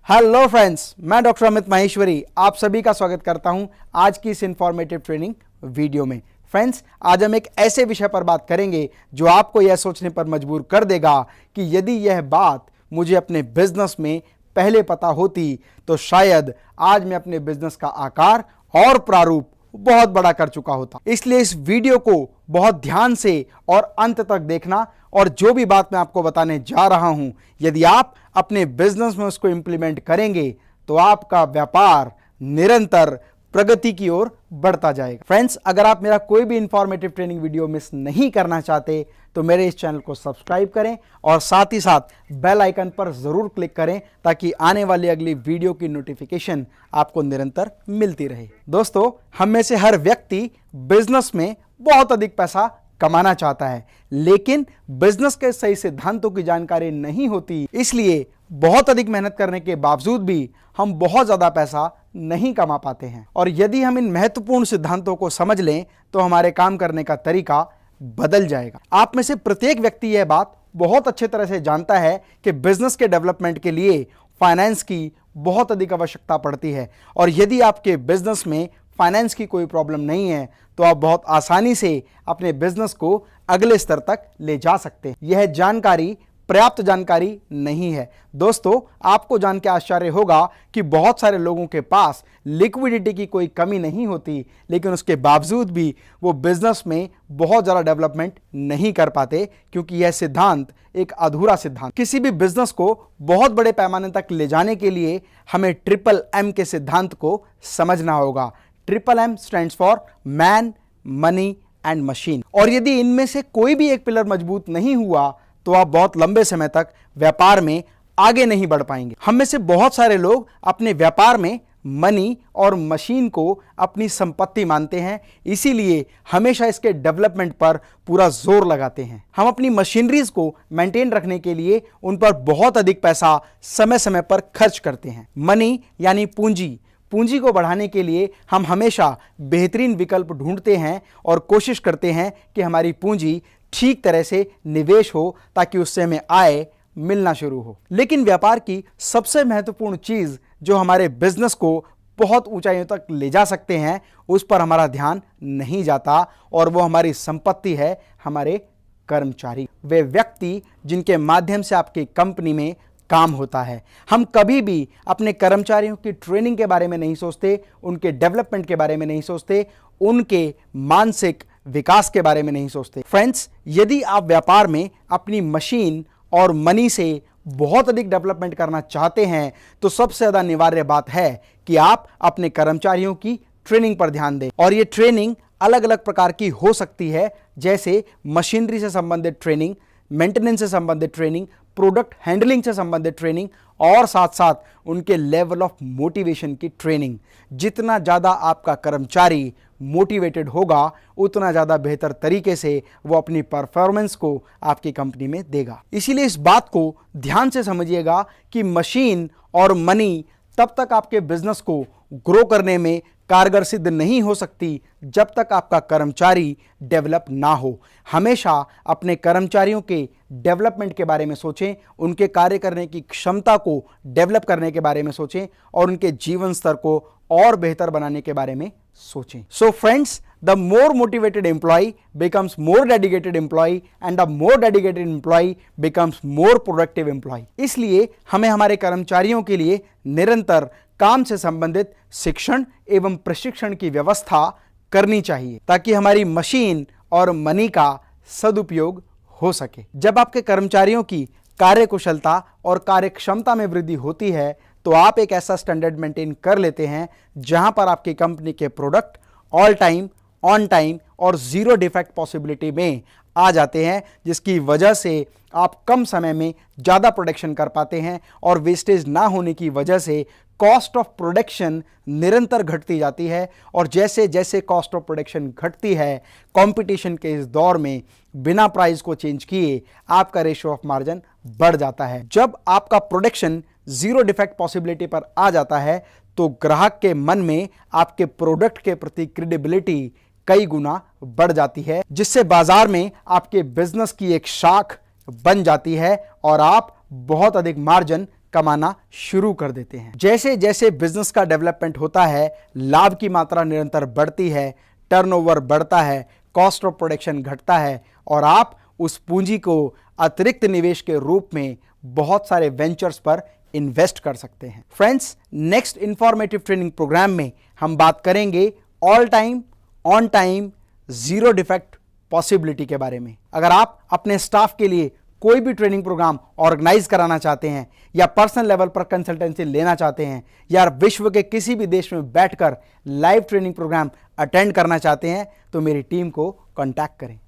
Hello friends, मैं doctor Amit Maheshwari आप सभी का स्वागत करता हूं आज की इस इंफॉर्मेटिव ट्रेनिंग वीडियो में। फ्रेंड्स, आज हम एक ऐसे विषय पर बात करेंगे जो आपको यह सोचने पर मजबूर कर देगा कि यदि यह बात मुझे अपने बिजनेस में पहले पता होती तो शायद आज मैं अपने बिजनेस का आकार और प्रारूप बहुत बड़ा कर चुका होता। इसलिए इस वीडियो को बहुत ध्यान से और अंत तक देखना, और जो भी बात मैं आपको बताने जा रहा हूं, यदि आप अपने बिजनेस में उसको इंप्लीमेंट करेंगे तो आपका व्यापार निरंतर प्रगति की ओर बढ़ता जाएगा। फ्रेंड्स, अगर आप मेरा कोई भी इंफॉर्मेटिव ट्रेनिंग वीडियो मिस नहीं करना चाहते तो मेरे इस चैनल को सब्सक्राइब करें और साथ ही साथ बेल आइकन पर जरूर क्लिक करें ताकि आने वाली अगली वीडियो की नोटिफिकेशन आपको निरंतर मिलती रहे। दोस्तों, हम में से हर व्यक्ति बिजनेस में बहुत अधिक पैसा कमाना चाहता है, लेकिन बिजनेस के सही सिद्धांतों की जानकारी नहीं होती। इसलिए बहुत अधिक मेहनत करने के बावजूद भी हम बहुत ज्यादा पैसा नहीं कमा पाते हैं। और यदि हम इन महत्वपूर्ण सिद्धांतों को समझ लें तो हमारे काम करने का तरीका बदल जाएगा। आप में से प्रत्येक व्यक्ति यह बात बहुत अच्छे तरह से जानता है कि बिजनेस के डेवलपमेंट के लिए फाइनेंस की बहुत अधिक आवश्यकता पड़ती है, और यदि आपके बिजनेस में फाइनेंस की कोई प्रॉब्लम नहीं है तो आप बहुत आसानी से अपने बिजनेस को अगले स्तर तक ले जा सकते हैं। यह जानकारी पर्याप्त जानकारी नहीं है। दोस्तों, आपको जान के आश्चर्य होगा कि बहुत सारे लोगों के पास लिक्विडिटी की कोई कमी नहीं होती, लेकिन उसके बावजूद भी वो बिजनेस में बहुत ज़्यादा डेवलपमेंट नहीं कर पाते, क्योंकि यह सिद्धांत एक अधूरा सिद्धांत। किसी भी बिजनेस को बहुत बड़े पैमाने तक ले जाने के लिए हमें MMM के सिद्धांत को समझना होगा। MMM stands for man, money and machine. और यदि इनमें से कोई भी एक पिलर मजबूत नहीं हुआ तो आप बहुत लंबे समय तक व्यापार में आगे नहीं बढ़ पाएंगे। हम में से बहुत सारे लोग अपने व्यापार में मनी और मशीन को अपनी संपत्ति मानते हैं, इसीलिए हमेशा इसके डेवलपमेंट पर पूरा जोर लगाते हैं। हम अपनी मशीनरीज को मेंटेन रखने के लिए उन पर बहुत अधिक पैसा समय समय पर खर्च करते हैं। मनी यानी पूंजी को बढ़ाने के लिए हम हमेशा बेहतरीन विकल्प ढूंढते हैं और कोशिश करते हैं कि हमारी पूंजी ठीक तरह से निवेश हो ताकि उससे हमें आय मिलना शुरू हो। लेकिन व्यापार की सबसे महत्वपूर्ण चीज जो हमारे बिजनेस को बहुत ऊंचाइयों तक ले जा सकते हैं, उस पर हमारा ध्यान नहीं जाता, और वो हमारी संपत्ति है, हमारे कर्मचारी, वे व्यक्ति जिनके माध्यम से आपकी कंपनी में काम होता है। हम कभी भी अपने कर्मचारियों की ट्रेनिंग के बारे में नहीं सोचते, उनके डेवलपमेंट के बारे में नहीं सोचते, उनके मानसिक विकास के बारे में नहीं सोचते। फ्रेंड्स, यदि आप व्यापार में अपनी मशीन और मनी से बहुत अधिक डेवलपमेंट करना चाहते हैं तो सबसे ज्यादा अनिवार्य बात है कि आप अपने कर्मचारियों की ट्रेनिंग पर ध्यान दें। और ये ट्रेनिंग अलग अलग प्रकार की हो सकती है, जैसे मशीनरी से संबंधित ट्रेनिंग, मेंटेनेंस से संबंधित ट्रेनिंग, प्रोडक्ट हैंडलिंग से संबंधित ट्रेनिंग, और साथ साथ उनके लेवल ऑफ मोटिवेशन की ट्रेनिंग। जितना ज़्यादा आपका कर्मचारी मोटिवेटेड होगा, उतना ज़्यादा बेहतर तरीके से वो अपनी परफॉर्मेंस को आपकी कंपनी में देगा। इसीलिए इस बात को ध्यान से समझिएगा कि मशीन और मनी तब तक आपके बिजनेस को ग्रो करने में कारगर सिद्ध नहीं हो सकती जब तक आपका कर्मचारी डेवलप ना हो। हमेशा अपने कर्मचारियों के डेवलपमेंट के बारे में सोचें, उनके कार्य करने की क्षमता को डेवलप करने के बारे में सोचें, और उनके जीवन स्तर को और बेहतर बनाने के बारे में सोचें। So friends, the more motivated employee becomes more dedicated employee, and the more dedicated employee becomes more productive employee. इसलिए हमें हमारे कर्मचारियों के लिए निरंतर काम से संबंधित शिक्षण एवं प्रशिक्षण की व्यवस्था करनी चाहिए ताकि हमारी मशीन और मनी का सदुपयोग हो सके। जब आपके कर्मचारियों की कार्यकुशलता और कार्यक्षमता में वृद्धि होती है तो आप एक ऐसा स्टैंडर्ड मेंटेन कर लेते हैं जहां पर आपकी कंपनी के product all time, on time और जीरो डिफेक्ट पॉसिबिलिटी में आ जाते हैं, जिसकी वजह से आप कम समय में ज़्यादा प्रोडक्शन कर पाते हैं, और वेस्टेज ना होने की वजह से कॉस्ट ऑफ प्रोडक्शन निरंतर घटती जाती है। और जैसे जैसे कॉस्ट ऑफ प्रोडक्शन घटती है, कंपटीशन के इस दौर में बिना प्राइस को चेंज किए आपका रेशियो ऑफ मार्जिन बढ़ जाता है। जब आपका प्रोडक्शन जीरो डिफेक्ट पॉसिबिलिटी पर आ जाता है तो ग्राहक के मन में आपके प्रोडक्ट के प्रति क्रेडिबिलिटी कई गुना बढ़ जाती है, जिससे बाजार में आपके बिजनेस की एक शाख बन जाती है और आप बहुत अधिक मार्जिन कमाना शुरू कर देते हैं। जैसे जैसे बिजनेस का डेवलपमेंट होता है, लाभ की मात्रा निरंतर बढ़ती है, टर्नओवर बढ़ता है, कॉस्ट ऑफ प्रोडक्शन घटता है और आप उस पूंजी को अतिरिक्त निवेश के रूप में बहुत सारे वेंचर्स पर इन्वेस्ट कर सकते हैं। Friends, next informative training program में हम बात करेंगे all time, on time, zero defect possibility के बारे में। अगर आप अपने स्टाफ के लिए कोई भी ट्रेनिंग प्रोग्राम ऑर्गेनाइज कराना चाहते हैं या पर्सनल लेवल पर कंसल्टेंसी लेना चाहते हैं या विश्व के किसी भी देश में बैठकर लाइव ट्रेनिंग प्रोग्राम अटेंड करना चाहते हैं तो मेरी टीम को कांटेक्ट करें।